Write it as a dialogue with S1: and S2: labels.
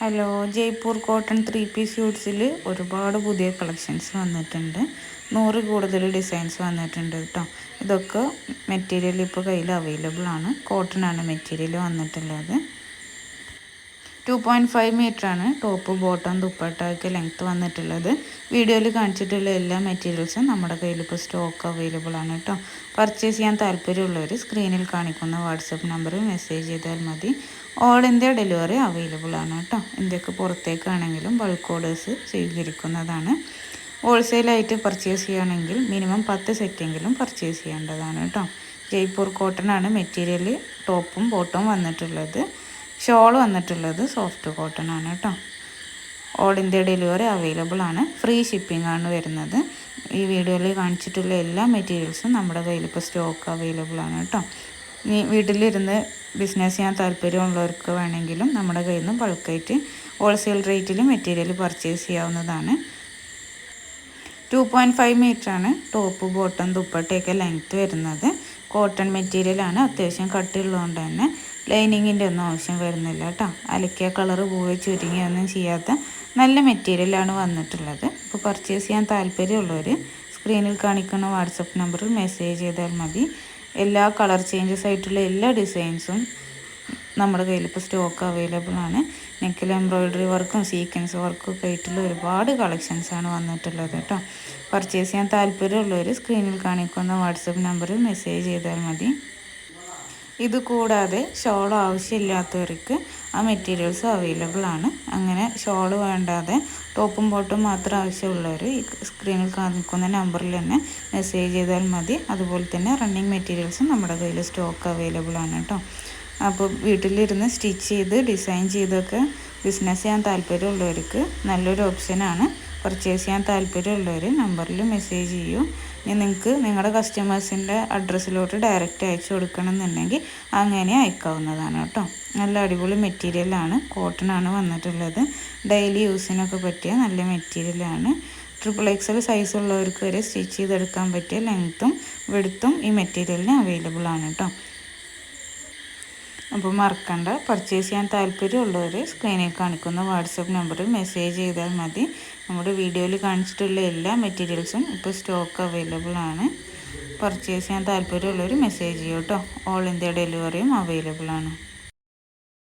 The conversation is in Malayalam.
S1: ഹലോ, ജയ്പൂർ കോട്ടൺ 3 പീസ് സ്യൂട്ട്സിൽ ഒരുപാട് പുതിയ കളക്ഷൻസ് വന്നിട്ടുണ്ട്. 100 കൂടുതൽ ഡിസൈൻസ് വന്നിട്ടുണ്ട് കേട്ടോ. ഇതൊക്കെ മെറ്റീരിയൽ ഇപ്പോൾ കയ്യിൽ അവൈലബിൾ ആണ്. കോട്ടൺ ആണ് മെറ്റീരിയൽ വന്നിട്ടുള്ളത്. 2.5 മീറ്ററാണ് ടോപ്പ് ബോട്ടം ദുപ്പട്ടയൊക്കെ ലെങ്ത്ത് വന്നിട്ടുള്ളത്. വീഡിയോയിൽ കാണിച്ചിട്ടുള്ള എല്ലാ മെറ്റീരിയൽസും നമ്മുടെ കയ്യിൽ ഇപ്പോൾ സ്റ്റോക്ക് അവൈലബിൾ ആണ് കേട്ടോ. പർച്ചേസ് ചെയ്യാൻ താല്പര്യമുള്ളവർ സ്ക്രീനിൽ കാണിക്കുന്ന വാട്സപ്പ് നമ്പറിൽ മെസ്സേജ് ചെയ്താൽ മതി. ഓൾ ഇന്ത്യ ഡെലിവറി അവൈലബിൾ ആണ് കേട്ടോ. ഇന്ത്യക്ക് പുറത്തേക്കാണെങ്കിലും ബൾക്ക് ഓർഡേഴ്സ് സ്വീകരിക്കുന്നതാണ്. ഹോൾസെയിലായിട്ട് പർച്ചേസ് ചെയ്യുകയാണെങ്കിൽ മിനിമം 10 സെറ്റെങ്കിലും പർച്ചേസ് ചെയ്യേണ്ടതാണ് കേട്ടോ. ജയ്പൂർ കോട്ടൺ ആണ് മെറ്റീരിയൽ ടോപ്പും ബോട്ടവും വന്നിട്ടുള്ളത്. ഷോൾ വന്നിട്ടുള്ളത് സോഫ്റ്റ് കോട്ടൺ ആണ് കേട്ടോ. ഓൾ ഇന്ത്യ ഡെലിവറി അവൈലബിൾ ആണ്. ഫ്രീ ഷിപ്പിംഗ് ആണ് വരുന്നത്. ഈ വീഡിയോയിൽ കാണിച്ചിട്ടുള്ള എല്ലാ മെറ്റീരിയൽസും നമ്മുടെ കയ്യിൽ ഇപ്പോൾ സ്റ്റോക്ക് അവൈലബിൾ ആണ് കേട്ടോ. ഇനി വീട്ടിലിരുന്ന് ബിസിനസ് ചെയ്യാൻ താല്പര്യമുള്ളവർക്ക് വേണമെങ്കിലും നമ്മുടെ കയ്യിൽ നിന്ന് ബൾക്കായിട്ട് ഹോൾസെയിൽ റേറ്റിൽ മെറ്റീരിയൽ പർച്ചേസ് ചെയ്യാവുന്നതാണ്. 2.5 മീറ്ററാണ് ടോപ്പ് ബോട്ടം ദുപ്പട്ടയൊക്കെ ലെങ്ത്ത് വരുന്നത്. കോട്ടൺ മെറ്റീരിയലാണ്. അത്യാവശ്യം കട്ടിയുള്ളതുകൊണ്ട് തന്നെ ലൈനിങ്ങിൻ്റെ ഒന്നും ആവശ്യം വരുന്നില്ല കേട്ടോ. അലക്കിയ കളറ് പോയി ചുരുങ്ങിയൊന്നും ചെയ്യാത്ത നല്ല മെറ്റീരിയലാണ് വന്നിട്ടുള്ളത്. ഇപ്പോൾ പർച്ചേസ് ചെയ്യാൻ താല്പര്യമുള്ളവർ സ്ക്രീനിൽ കാണിക്കുന്ന വാട്സപ്പ് നമ്പറിൽ മെസ്സേജ് ചെയ്താൽ മതി. എല്ലാ കളർ ചേഞ്ചസ് ആയിട്ടുള്ള എല്ലാ ഡിസൈൻസും നമ്മുടെ കയ്യിൽ ഇപ്പോൾ സ്റ്റോക്ക് അവൈലബിൾ ആണ്. നെക്കിൽ എംബ്രോയിഡറി വർക്കും സീക്വൻസ് വർക്കും ഒക്കെ ആയിട്ടുള്ള ഒരുപാട് കളക്ഷൻസാണ് വന്നിട്ടുള്ളത് കേട്ടോ. പർച്ചേസ് ചെയ്യാൻ താല്പര്യമുള്ളവർ സ്ക്രീനിൽ കാണിക്കുന്ന വാട്സപ്പ് നമ്പറിൽ മെസ്സേജ് ചെയ്താൽ മതി. ഇത് കൂടാതെ ഷോൾ ആവശ്യമില്ലാത്തവർക്ക് ആ മെറ്റീരിയൽസ് അവൈലബിൾ ആണ്. അങ്ങനെ ഷോൾ വേണ്ടാതെ ടോപ്പും ബോട്ടും മാത്രം ആവശ്യമുള്ളവർ ഈ സ്ക്രീനിൽ കാണിക്കുന്ന നമ്പറിൽ തന്നെ മെസ്സേജ് ചെയ്താൽ മതി. അതുപോലെ തന്നെ റണ്ണിങ് മെറ്റീരിയൽസും നമ്മുടെ കയ്യിൽ സ്റ്റോക്ക് അവൈലബിൾ ആണ് കേട്ടോ. അപ്പോൾ വീട്ടിലിരുന്ന് സ്റ്റിച്ച് ചെയ്ത് ഡിസൈൻ ചെയ്തൊക്കെ ബിസിനസ് ചെയ്യാൻ താല്പര്യമുള്ളവർക്ക് നല്ലൊരു ഓപ്ഷനാണ്. പർച്ചേസ് ചെയ്യാൻ താല്പര്യമുള്ളവർ നമ്പറിൽ മെസ്സേജ് ചെയ്യൂ. ഇനി നിങ്ങൾക്ക് നിങ്ങളുടെ കസ്റ്റമേഴ്സിൻ്റെ അഡ്രസ്സിലോട്ട് ഡയറക്റ്റ് അയച്ചു കൊടുക്കണമെന്നുണ്ടെങ്കിൽ അങ്ങനെ അയക്കാവുന്നതാണ് കേട്ടോ. നല്ല അടിപൊളി മെറ്റീരിയലാണ്. കോട്ടൺ ആണ് വന്നിട്ടുള്ളത്. ഡെയിലി യൂസിനൊക്കെ പറ്റിയ നല്ല മെറ്റീരിയലാണ്. XXL സൈസ് ഉള്ളവർക്ക് വരെ സ്റ്റിച്ച് ചെയ്തെടുക്കാൻ പറ്റിയ ലെങ്ത്തും വിഡ്ത്തും ഈ മെറ്റീരിയലിന് അവൈലബിൾ ആണ് കേട്ടോ. അപ്പോൾ മറക്കണ്ട, പർച്ചേസ് ചെയ്യാൻ താല്പര്യമുള്ളവർ സ്ക്രീനിൽ കാണിക്കുന്ന വാട്സപ്പ് നമ്പറിൽ മെസ്സേജ് ചെയ്താൽ മതി. നമ്മുടെ വീഡിയോയിൽ കാണിച്ചിട്ടുള്ള എല്ലാ മെറ്റീരിയൽസും ഇപ്പോൾ സ്റ്റോക്ക് അവൈലബിൾ ആണ്. പർച്ചേസ് ചെയ്യാൻ താല്പര്യമുള്ളവർ മെസ്സേജ് ചെയ്യൂ കേട്ടോ. ഓൾ ഇന്ത്യ ഡെലിവറിയും അവൈലബിൾ ആണ്.